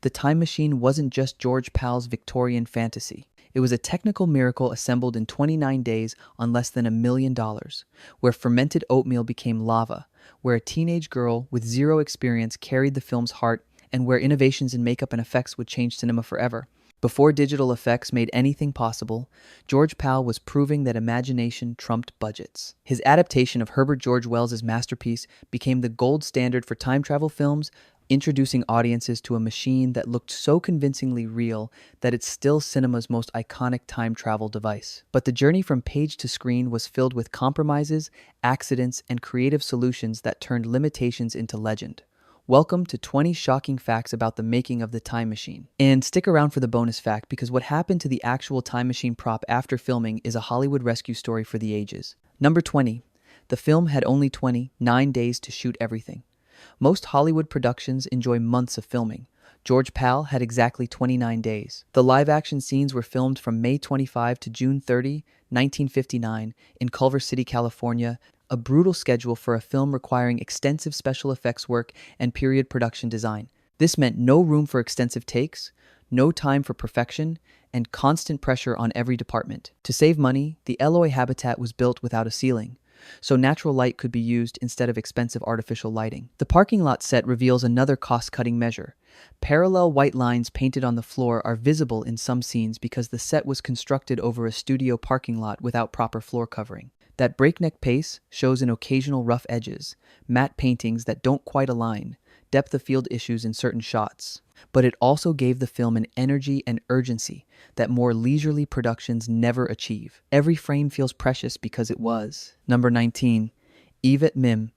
The Time Machine wasn't just George Pal's Victorian fantasy. It was a technical miracle assembled in 29 days on less than $1 million, where fermented oatmeal became lava, where a teenage girl with zero experience carried the film's heart, and where innovations in makeup and effects would change cinema forever. Before digital effects made anything possible, George Pal was proving that imagination trumped budgets. His adaptation of Herbert George Wells's masterpiece became the gold standard for time travel films, introducing audiences to a machine that looked so convincingly real that it's still cinema's most iconic time travel device. But the journey from page to screen was filled with compromises, accidents, and creative solutions that turned limitations into legend. Welcome to 20 shocking facts about the making of the Time Machine. And stick around for the bonus fact, because what happened to the actual Time Machine prop after filming is a Hollywood rescue story for the ages. Number 20. The film had only 29 days to shoot everything. Most Hollywood productions enjoy months of filming. George Pal had exactly 29 days. The live-action scenes were filmed from May 25 to June 30, 1959, in Culver City, California, a brutal schedule for a film requiring extensive special effects work and period production design. This meant no room for extensive takes, no time for perfection, and constant pressure on every department. To save money, the Eloi habitat was built without a ceiling, so natural light could be used instead of expensive artificial lighting. The parking lot set reveals another cost-cutting measure. Parallel white lines painted on the floor are visible in some scenes because the set was constructed over a studio parking lot without proper floor covering. That breakneck pace shows in occasional rough edges, matte paintings that don't quite align, depth of field issues in certain shots. But it also gave the film an energy and urgency that more leisurely productions never achieve. Every frame feels precious because it was. Number 19. Yvette Mim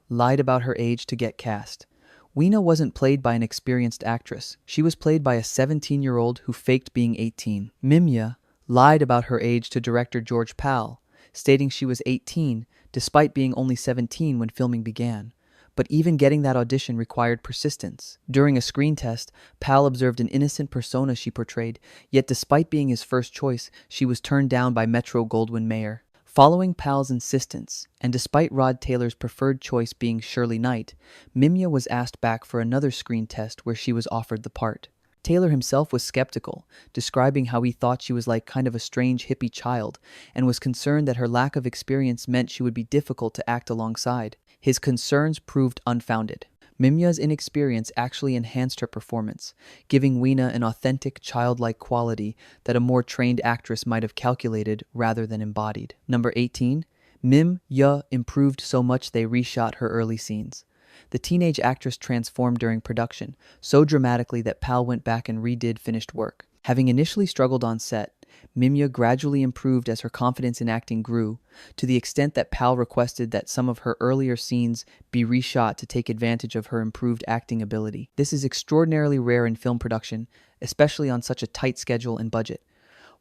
lied about her age to get cast. Weena wasn't played by an experienced actress. She was played by a 17-year-old who faked being 18. Mimya lied about her age to director George Pal, stating she was 18 despite being only 17 when filming began. But even getting that audition required persistence. During a screen test, Pal observed an innocent persona she portrayed, yet despite being his first choice, she was turned down by Metro-Goldwyn-Mayer. Following Pal's insistence, and despite Rod Taylor's preferred choice being Shirley Knight, Mimya was asked back for another screen test where she was offered the part. Taylor himself was skeptical, describing how he thought she was like kind of a strange hippie child, and was concerned that her lack of experience meant she would be difficult to act alongside. His concerns proved unfounded. Mimya's inexperience actually enhanced her performance, giving Weena an authentic, childlike quality that a more trained actress might have calculated rather than embodied. Number 18. Mim-ya improved so much they reshot her early scenes. The teenage actress transformed during production, so dramatically that Pal went back and redid finished work. Having initially struggled on set, Mimya gradually improved as her confidence in acting grew, to the extent that Pal requested that some of her earlier scenes be reshot to take advantage of her improved acting ability. This is extraordinarily rare in film production, especially on such a tight schedule and budget.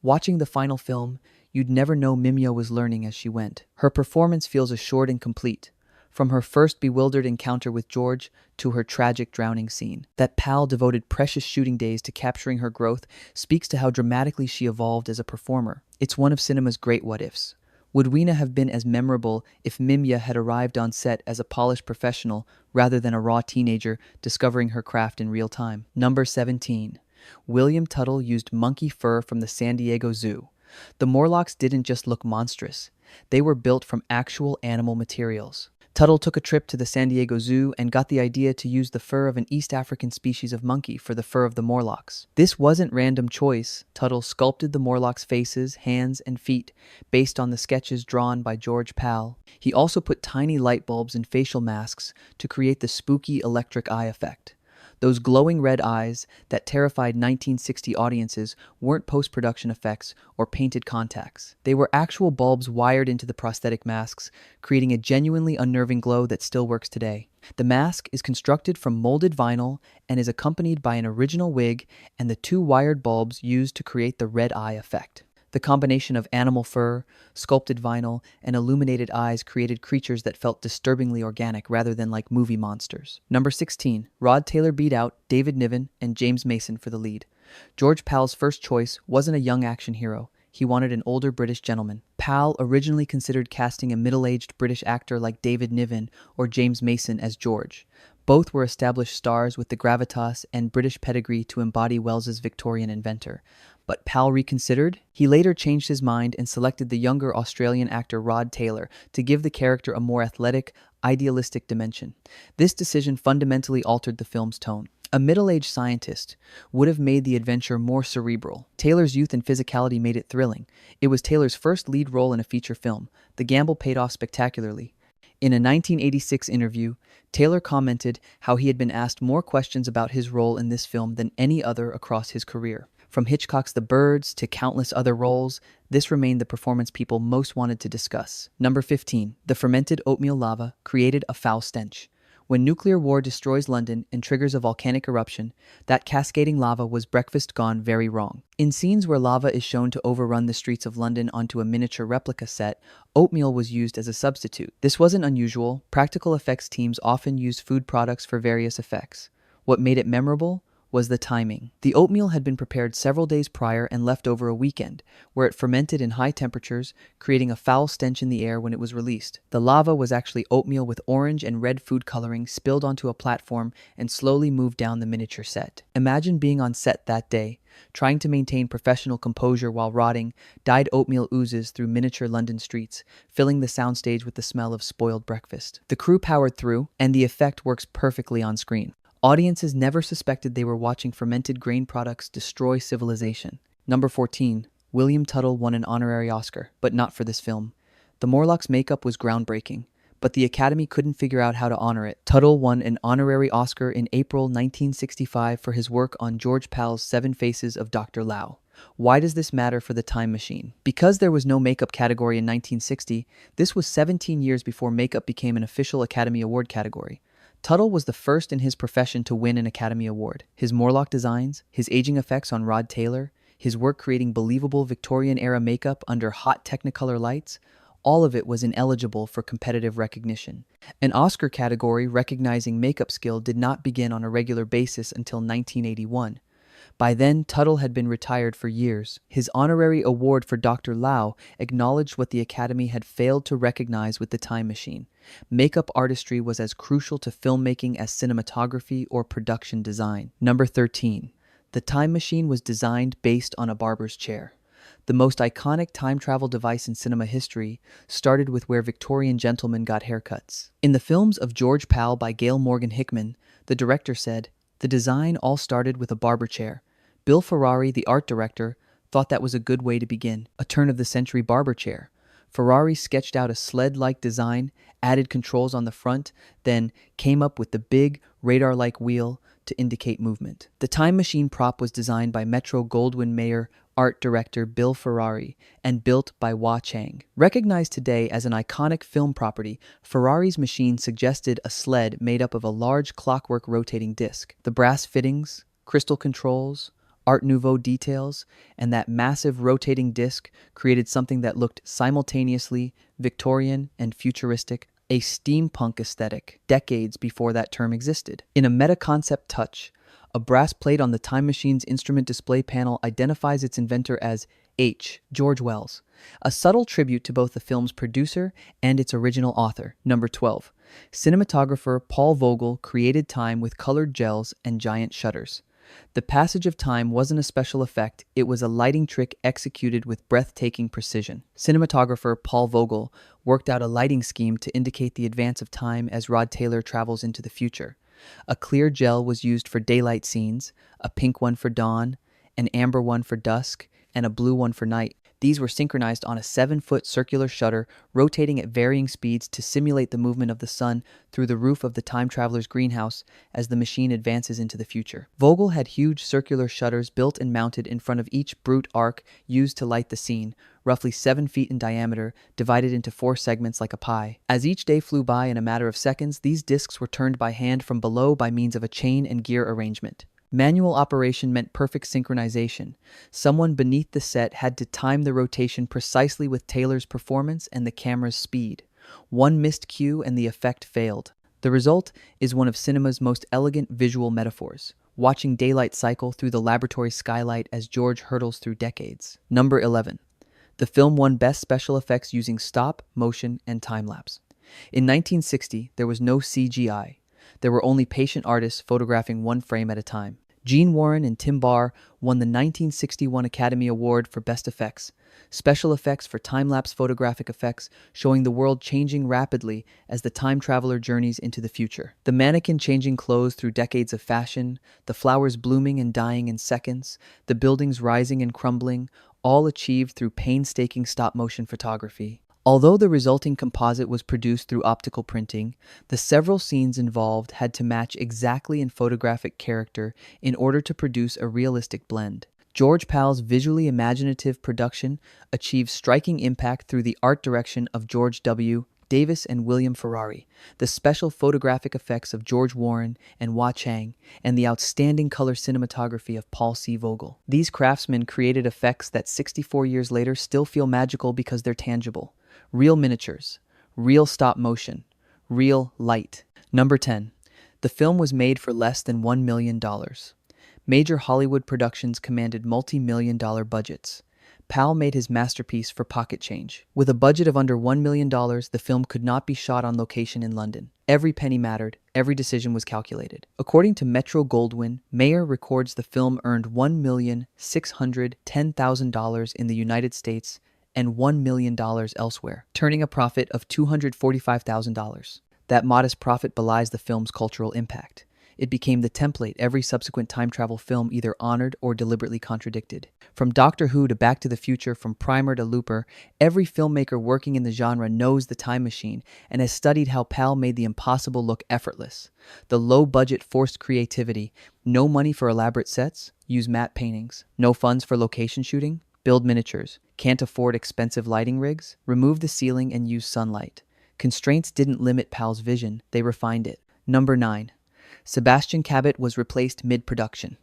Watching the final film, you'd never know Mimya was learning as she went. Her performance feels assured and complete, from her first bewildered encounter with George to her tragic drowning scene. That Pal devoted precious shooting days to capturing her growth speaks to how dramatically she evolved as a performer. It's one of cinema's great what-ifs. Would Weena have been as memorable if Mimya had arrived on set as a polished professional rather than a raw teenager discovering her craft in real time? Number 17. William Tuttle used monkey fur from the San Diego Zoo. The Morlocks didn't just look monstrous. They were built from actual animal materials. Tuttle took a trip to the San Diego Zoo and got the idea to use the fur of an East African species of monkey for the fur of the Morlocks. This wasn't random choice. Tuttle sculpted the Morlocks' faces, hands, and feet based on the sketches drawn by George Pal. He also put tiny light bulbs in facial masks to create the spooky electric eye effect. Those glowing red eyes that terrified 1960 audiences weren't post-production effects or painted contacts. They were actual bulbs wired into the prosthetic masks, creating a genuinely unnerving glow that still works today. The mask is constructed from molded vinyl and is accompanied by an original wig and the two wired bulbs used to create the red eye effect. The combination of animal fur, sculpted vinyl, and illuminated eyes created creatures that felt disturbingly organic rather than like movie monsters. Number 16. Rod Taylor beat out David Niven and James Mason for the lead. George Pal's first choice wasn't a young action hero. He wanted an older British gentleman. Pal originally considered casting a middle-aged British actor like David Niven or James Mason as George, Both were established stars with the gravitas and British pedigree to embody Wells's Victorian inventor. But Powell reconsidered. He later changed his mind and selected the younger Australian actor Rod Taylor to give the character a more athletic, idealistic dimension. This decision fundamentally altered the film's tone. A middle-aged scientist would have made the adventure more cerebral. Taylor's youth and physicality made it thrilling. It was Taylor's first lead role in a feature film. The gamble paid off spectacularly. In a 1986 interview, Taylor commented how he had been asked more questions about his role in this film than any other across his career. From Hitchcock's The Birds to countless other roles, this remained the performance people most wanted to discuss. Number 15. The fermented oatmeal lava created a foul stench. When nuclear war destroys London and triggers a volcanic eruption, that cascading lava was breakfast gone very wrong. In scenes where lava is shown to overrun the streets of London onto a miniature replica set, oatmeal was used as a substitute. This wasn't unusual. Practical effects teams often used food products for various effects. What made it memorable was the timing. The oatmeal had been prepared several days prior and left over a weekend, where it fermented in high temperatures, creating a foul stench in the air when it was released. The lava was actually oatmeal with orange and red food coloring spilled onto a platform and slowly moved down the miniature set. Imagine being on set that day, trying to maintain professional composure while rotting, dyed oatmeal oozes through miniature London streets, filling the soundstage with the smell of spoiled breakfast. The crew powered through, and the effect works perfectly on screen. Audiences never suspected they were watching fermented grain products destroy civilization. Number 14. William Tuttle won an honorary Oscar, but not for this film. The Morlocks makeup was groundbreaking, but the Academy couldn't figure out how to honor it. Tuttle won an honorary Oscar in April 1965 for his work on George Pal's Seven Faces of Dr. Lao. Why does this matter for the time machine? Because there was no makeup category in 1960, this was 17 years before makeup became an official Academy Award category. Tuttle was the first in his profession to win an Academy Award. His Morlock designs, his aging effects on Rod Taylor, his work creating believable Victorian-era makeup under hot Technicolor lights, all of it was ineligible for competitive recognition. An Oscar category recognizing makeup skill did not begin on a regular basis until 1981. By then, Tuttle had been retired for years. His honorary award for Dr. Lao acknowledged what the Academy had failed to recognize with the time machine. Makeup artistry was as crucial to filmmaking as cinematography or production design. Number 13. The time machine was designed based on a barber's chair. The most iconic time travel device in cinema history started with where Victorian gentlemen got haircuts. In the films of George Pal by Gail Morgan Hickman, the director said, "The design all started with a barber chair. Bill Ferrari, the art director, thought that was a good way to begin, a turn-of-the-century barber chair. Ferrari sketched out a sled-like design, added controls on the front, then came up with the big, radar-like wheel to indicate movement. The time machine prop was designed by Metro-Goldwyn-Mayer art director Bill Ferrari and built by Hua Chang. Recognized today as an iconic film property, Ferrari's machine suggested a sled made up of a large clockwork rotating disc. The brass fittings, crystal controls, Art Nouveau details, and that massive rotating disc created something that looked simultaneously Victorian and futuristic, a steampunk aesthetic, decades before that term existed. In a meta-concept touch, a brass plate on the time machine's instrument display panel identifies its inventor as H. George Wells, a subtle tribute to both the film's producer and its original author. Number 12. Cinematographer Paul Vogel created time with colored gels and giant shutters. The passage of time wasn't a special effect, it was a lighting trick executed with breathtaking precision. Cinematographer Paul Vogel worked out a lighting scheme to indicate the advance of time as Rod Taylor travels into the future. A clear gel was used for daylight scenes, a pink one for dawn, an amber one for dusk, and a blue one for night. These were synchronized on a 7-foot circular shutter, rotating at varying speeds to simulate the movement of the sun through the roof of the time traveler's greenhouse as the machine advances into the future. Vogel had huge circular shutters built and mounted in front of each brute arc used to light the scene, roughly 7 feet in diameter, divided into 4 segments like a pie. As each day flew by in a matter of seconds, these discs were turned by hand from below by means of a chain and gear arrangement. Manual operation meant perfect synchronization. Someone beneath the set had to time the rotation precisely with Taylor's performance and the camera's speed. One missed cue and the effect failed. The result is one of cinema's most elegant visual metaphors, watching daylight cycle through the laboratory skylight as George hurtles through decades. Number 11. The film won Best Special Effects using stop, motion, and time-lapse. In 1960, there was no CGI. There were only patient artists photographing one frame at a time. Gene Warren and Tim Barr won the 1961 Academy Award for Best Effects, special effects for time-lapse photographic effects showing the world changing rapidly as the time traveler journeys into the future. The mannequin changing clothes through decades of fashion, the flowers blooming and dying in seconds, the buildings rising and crumbling, all achieved through painstaking stop-motion photography. Although the resulting composite was produced through optical printing, the several scenes involved had to match exactly in photographic character in order to produce a realistic blend. George Pal's visually imaginative production achieved striking impact through the art direction of George W. Davis and William Ferrari, the special photographic effects of George Warren and Hua Chang, and the outstanding color cinematography of Paul C. Vogel. These craftsmen created effects that 64 years later still feel magical because they're tangible. Real miniatures, real stop motion, real light. Number 10. The film was made for less than $1 million. Major Hollywood productions commanded multi-million-dollar budgets. Pal made his masterpiece for pocket change. With a budget of under $1 million, the film could not be shot on location in London. Every penny mattered, every decision was calculated. According to Metro-Goldwyn, Mayer records the film earned $1,610,000 in the United States and $1 million elsewhere, turning a profit of $245,000. That modest profit belies the film's cultural impact. It became the template every subsequent time travel film either honored or deliberately contradicted. From Doctor Who to Back to the Future, from Primer to Looper, every filmmaker working in the genre knows the time machine and has studied how Pal made the impossible look effortless. The low-budget forced creativity, no money for elaborate sets, use matte paintings, no funds for location shooting, build miniatures, can't afford expensive lighting rigs, remove the ceiling and use sunlight. Constraints didn't limit Pal's vision, they refined it. Number 9. Sebastian Cabot was replaced mid-production.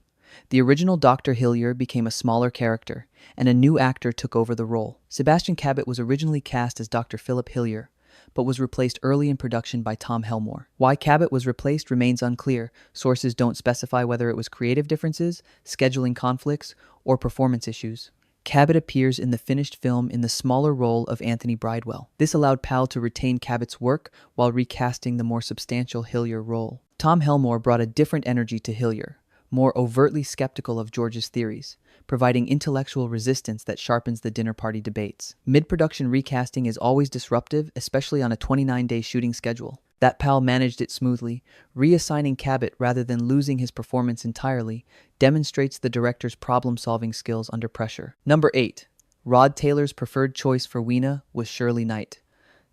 The original Dr. Hillier became a smaller character, and a new actor took over the role. Sebastian Cabot was originally cast as Dr. Philip Hillier, but was replaced early in production by Tom Helmore. Why Cabot was replaced remains unclear. Sources don't specify whether it was creative differences, scheduling conflicts, or performance issues. Cabot appears in the finished film in the smaller role of Anthony Bridewell. This allowed Pal to retain Cabot's work while recasting the more substantial Hillier role. Tom Helmore brought a different energy to Hillier, more overtly skeptical of George's theories, providing intellectual resistance that sharpens the dinner party debates. Mid-production recasting is always disruptive, especially on a 29-day shooting schedule. That Pal managed it smoothly. Reassigning Cabot rather than losing his performance entirely demonstrates the director's problem-solving skills under pressure. Number 8. Rod Taylor's preferred choice for Weena was Shirley Knight.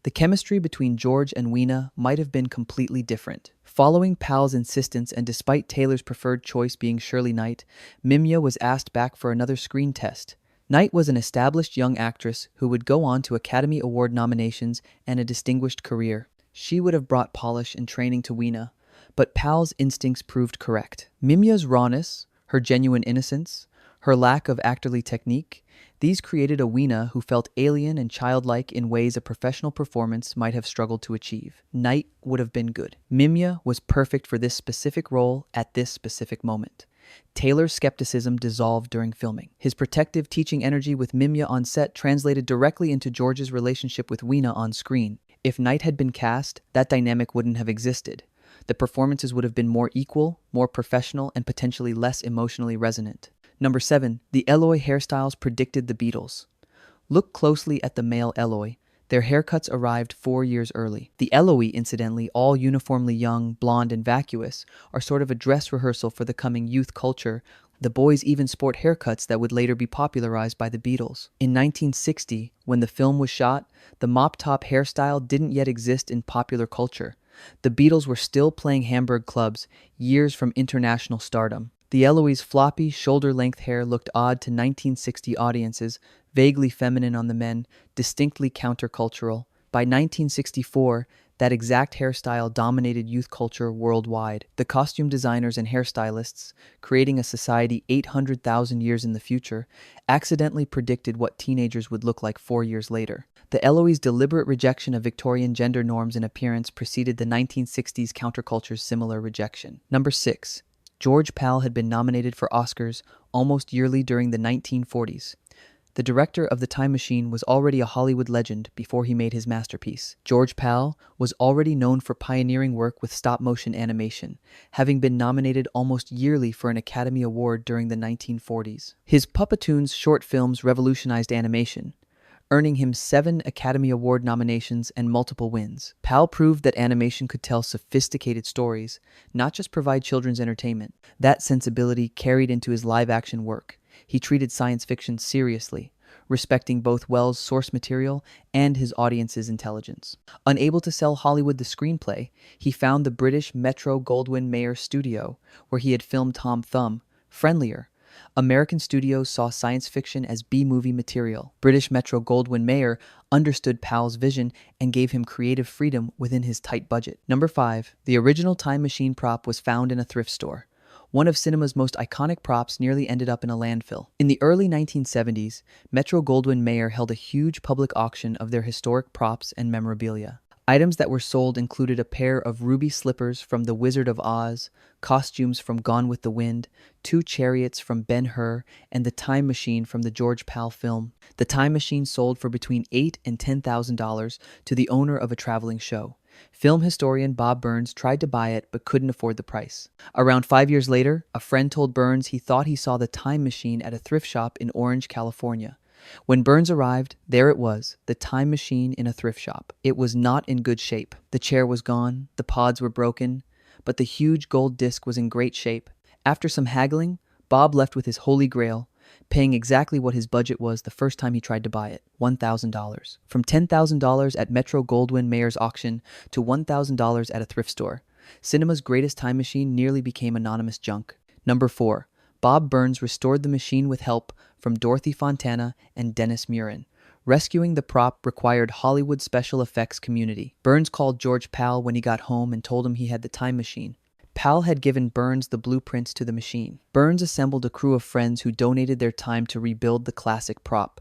The chemistry between George and Weena might have been completely different. Following Pal's insistence and despite Taylor's preferred choice being Shirley Knight, Mimya was asked back for another screen test. Knight was an established young actress who would go on to Academy Award nominations and a distinguished career. She would have brought polish and training to Weena, but Pal's instincts proved correct. Mimya's rawness, her genuine innocence, her lack of actorly technique, these created a Weena who felt alien and childlike in ways a professional performance might have struggled to achieve. Knight would have been good. Mimya was perfect for this specific role at this specific moment. Taylor's skepticism dissolved during filming. His protective teaching energy with Mimya on set translated directly into George's relationship with Weena on screen. If Knight had been cast, that dynamic wouldn't have existed. The performances would have been more equal, more professional, and potentially less emotionally resonant. Number 7. The Eloi hairstyles predicted the Beatles. Look closely at the male Eloi. Their haircuts arrived 4 years early. The Eloi, incidentally, all uniformly young, blonde, and vacuous, are sort of a dress rehearsal for the coming youth culture. The boys even sport haircuts that would later be popularized by the Beatles. In 1960, when the film was shot, the mop-top hairstyle didn't yet exist in popular culture. The Beatles were still playing Hamburg clubs, years from international stardom. The Eloi's floppy, shoulder-length hair looked odd to 1960 audiences, vaguely feminine on the men, distinctly countercultural. By 1964, that exact hairstyle dominated youth culture worldwide. The costume designers and hairstylists, creating a society 800,000 years in the future, accidentally predicted what teenagers would look like 4 years later. The Eloi's deliberate rejection of Victorian gender norms and appearance preceded the 1960s counterculture's similar rejection. Number 6. George Pal had been nominated for Oscars almost yearly during the 1940s. The director of The Time Machine was already a Hollywood legend before he made his masterpiece. George Pal was already known for pioneering work with stop-motion animation, having been nominated almost yearly for an Academy Award during the 1940s. His Puppetoons short films revolutionized animation, earning him 7 Academy Award nominations and multiple wins. Pal proved that animation could tell sophisticated stories, not just provide children's entertainment. That sensibility carried into his live-action work. He treated science fiction seriously, respecting both Wells' source material and his audience's intelligence. Unable to sell Hollywood the screenplay, he found the British Metro-Goldwyn-Mayer studio, where he had filmed Tom Thumb, friendlier. American studios saw science fiction as B-movie material. British Metro-Goldwyn-Mayer understood Pal's vision and gave him creative freedom within his tight budget. Number 5. The original time machine prop was found in a thrift store. One of cinema's most iconic props nearly ended up in a landfill. In the early 1970s, Metro-Goldwyn-Mayer held a huge public auction of their historic props and memorabilia. Items that were sold included a pair of ruby slippers from The Wizard of Oz, costumes from Gone with the Wind, 2 chariots from Ben-Hur, and the Time Machine from the George Pal film. The Time Machine sold for between $8,000 and $10,000 to the owner of a traveling show. Film historian Bob Burns tried to buy it but couldn't afford the price. Around 5 years later, a friend told Burns he thought he saw the Time Machine at a thrift shop in Orange, California. When Burns arrived, there it was, the Time Machine in a thrift shop. It was not in good shape. The chair was gone, the pods were broken, but the huge gold disc was in great shape. After some haggling, Bob left with his holy grail, paying exactly what his budget was the first time he tried to buy it, $1,000. From $10,000 at Metro-Goldwyn-Mayer's auction to $1,000 at a thrift store, cinema's greatest time machine nearly became anonymous junk. Number 4. Bob Burns restored the machine with help from Dorothy Fontana and Dennis Muren. Rescuing the prop required Hollywood special effects community. Burns called George Pal when he got home and told him he had the time machine. Pal had given Burns the blueprints to the machine. Burns assembled a crew of friends who donated their time to rebuild the classic prop.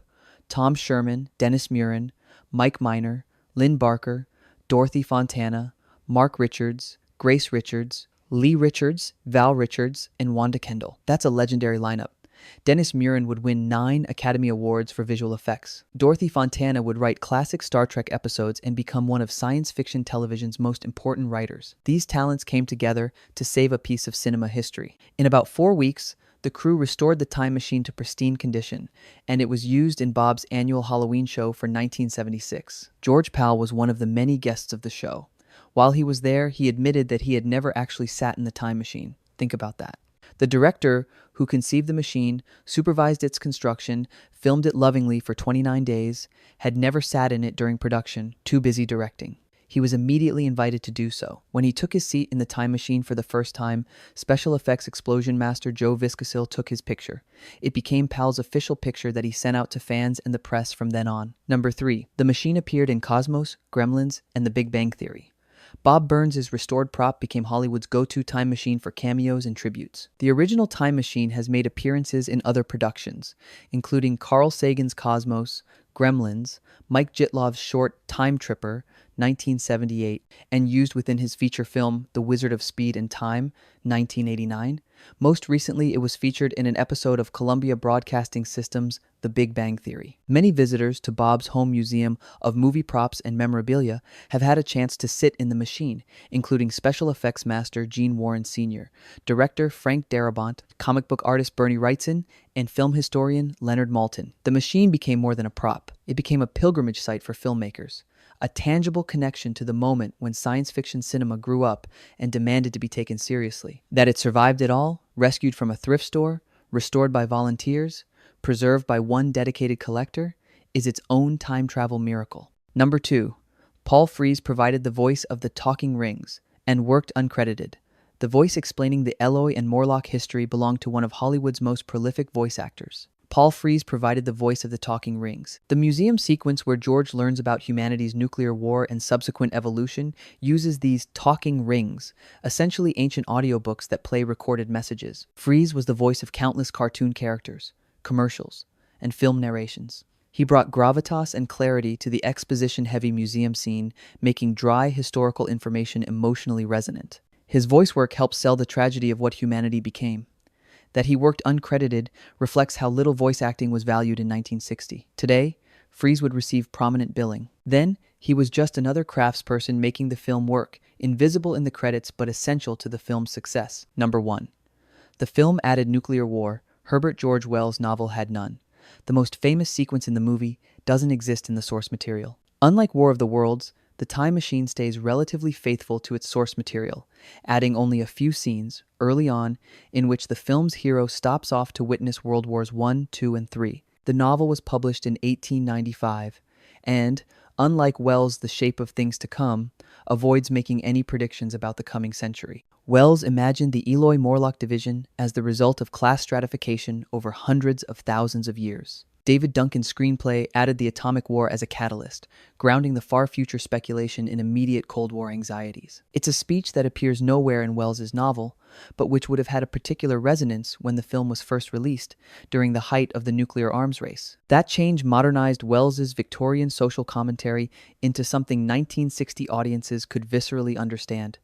Tom Sherman, Dennis Muren, Mike Miner, Lynn Barker, Dorothy Fontana, Mark Richards, Grace Richards, Lee Richards, Val Richards, and Wanda Kendall. That's a legendary lineup. Dennis Muren would win 9 Academy Awards for visual effects. Dorothy Fontana would write classic Star Trek episodes and become one of science fiction television's most important writers. These talents came together to save a piece of cinema history. In about 4 weeks, the crew restored the time machine to pristine condition, and it was used in Bob's annual Halloween show for 1976. George Pal was one of the many guests of the show. While he was there, he admitted that he had never actually sat in the time machine. Think about that. The director, who conceived the machine, supervised its construction, filmed it lovingly for 29 days, had never sat in it during production, too busy directing. He was immediately invited to do so. When he took his seat in the time machine for the first time, special effects explosion master Joe Viscasil took his picture. It became Pal's official picture that he sent out to fans and the press from then on. Number 3. The machine appeared in Cosmos, Gremlins, and The Big Bang Theory. Bob Burns' restored prop became Hollywood's go-to time machine for cameos and tributes. The original time machine has made appearances in other productions, including Carl Sagan's Cosmos, Gremlins, Mike Jitlov's short Time Tripper, 1978, and used within his feature film The Wizard of Speed and Time, 1989. Most recently, it was featured in an episode of Columbia Broadcasting System's The Big Bang Theory. Many visitors to Bob's home museum of movie props and memorabilia have had a chance to sit in the machine, including special effects master Gene Warren Sr., director Frank Darabont, comic book artist Bernie Wrightson, and film historian Leonard Maltin. The machine became more than a prop. It became a pilgrimage site for filmmakers, a tangible connection to the moment when science fiction cinema grew up and demanded to be taken seriously. That it survived it all, rescued from a thrift store, restored by volunteers, preserved by one dedicated collector, is its own time travel miracle. Number 2. Paul Frees provided the voice of the talking rings and worked uncredited. The voice explaining the Eloi and Morlock history belonged to one of Hollywood's most prolific voice actors. Paul Frees provided the voice of the talking rings. The museum sequence where George learns about humanity's nuclear war and subsequent evolution uses these talking rings, essentially ancient audiobooks that play recorded messages. Frees was the voice of countless cartoon characters, commercials, and film narrations. He brought gravitas and clarity to the exposition-heavy museum scene, making dry historical information emotionally resonant. His voice work helped sell the tragedy of what humanity became. That he worked uncredited reflects how little voice acting was valued in 1960. Today, Freeze would receive prominent billing. Then, he was just another craftsperson making the film work, invisible in the credits but essential to the film's success. Number 1. The film added nuclear war. Herbert George Wells' novel had none. The most famous sequence in the movie doesn't exist in the source material. Unlike War of the Worlds, the Time Machine stays relatively faithful to its source material, adding only a few scenes, early on, in which the film's hero stops off to witness World Wars I, II, and III. The novel was published in 1895, and, unlike Wells' The Shape of Things to Come, avoids making any predictions about the coming century. Wells imagined the Eloi Morlock division as the result of class stratification over hundreds of thousands of years. David Duncan's screenplay added the atomic war as a catalyst, grounding the far future speculation in immediate Cold War anxieties. It's a speech that appears nowhere in Wells's novel, but which would have had a particular resonance when the film was first released, during the height of the nuclear arms race. That change modernized Wells's Victorian social commentary into something 1960 audiences could viscerally understand.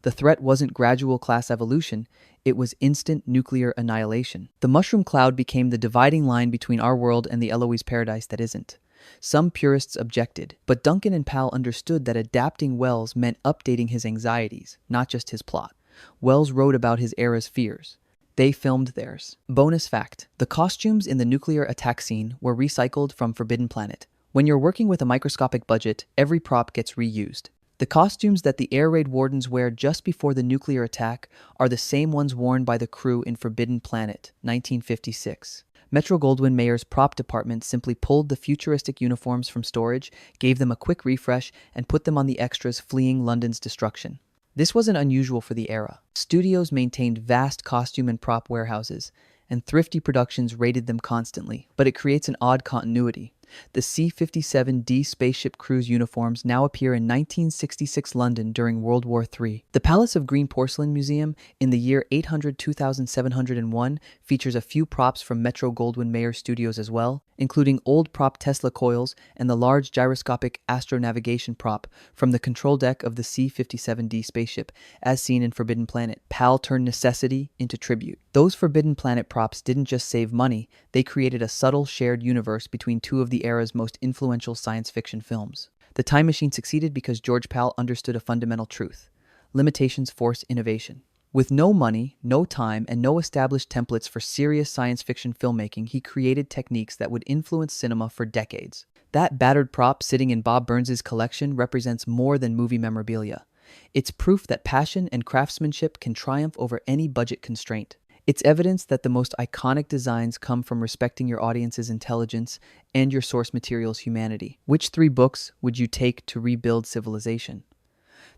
The threat wasn't gradual class evolution, it was instant nuclear annihilation. The mushroom cloud became the dividing line between our world and the Eloise paradise that isn't. Some purists objected, but Duncan and Powell understood that adapting Wells meant updating his anxieties, not just his plot. Wells wrote about his era's fears. They filmed theirs. Bonus fact: the costumes in the nuclear attack scene were recycled from Forbidden Planet. When you're working with a microscopic budget, every prop gets reused. The costumes that the air raid wardens wear just before the nuclear attack are the same ones worn by the crew in Forbidden Planet, 1956. Metro-Goldwyn-Mayer's prop department simply pulled the futuristic uniforms from storage, gave them a quick refresh, and put them on the extras fleeing London's destruction. This wasn't unusual for the era. Studios maintained vast costume and prop warehouses, and thrifty productions raided them constantly. But it creates an odd continuity. The C-57D spaceship crew's uniforms now appear in 1966 London during World War III. The Palace of Green Porcelain Museum in the year 800-2701 features a few props from Metro-Goldwyn-Mayer Studios as well, including old prop Tesla coils and the large gyroscopic astronavigation prop from the control deck of the C-57D spaceship, as seen in Forbidden Planet. PAL turned necessity into tribute. Those Forbidden Planet props didn't just save money, they created a subtle shared universe between two of the era's most influential science fiction films. The Time Machine succeeded because George Pal understood a fundamental truth: limitations force innovation. With no money, no time, and no established templates for serious science fiction filmmaking, he created techniques that would influence cinema for decades. That battered prop sitting in Bob Burns's collection represents more than movie memorabilia. It's proof that passion and craftsmanship can triumph over any budget constraint. It's evidence that the most iconic designs come from respecting your audience's intelligence and your source material's humanity. Which 3 books would you take to rebuild civilization?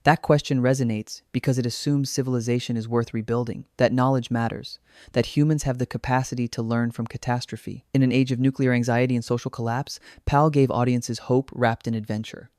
That question resonates because it assumes civilization is worth rebuilding, that knowledge matters, that humans have the capacity to learn from catastrophe. In an age of nuclear anxiety and social collapse, Pal gave audiences hope wrapped in adventure.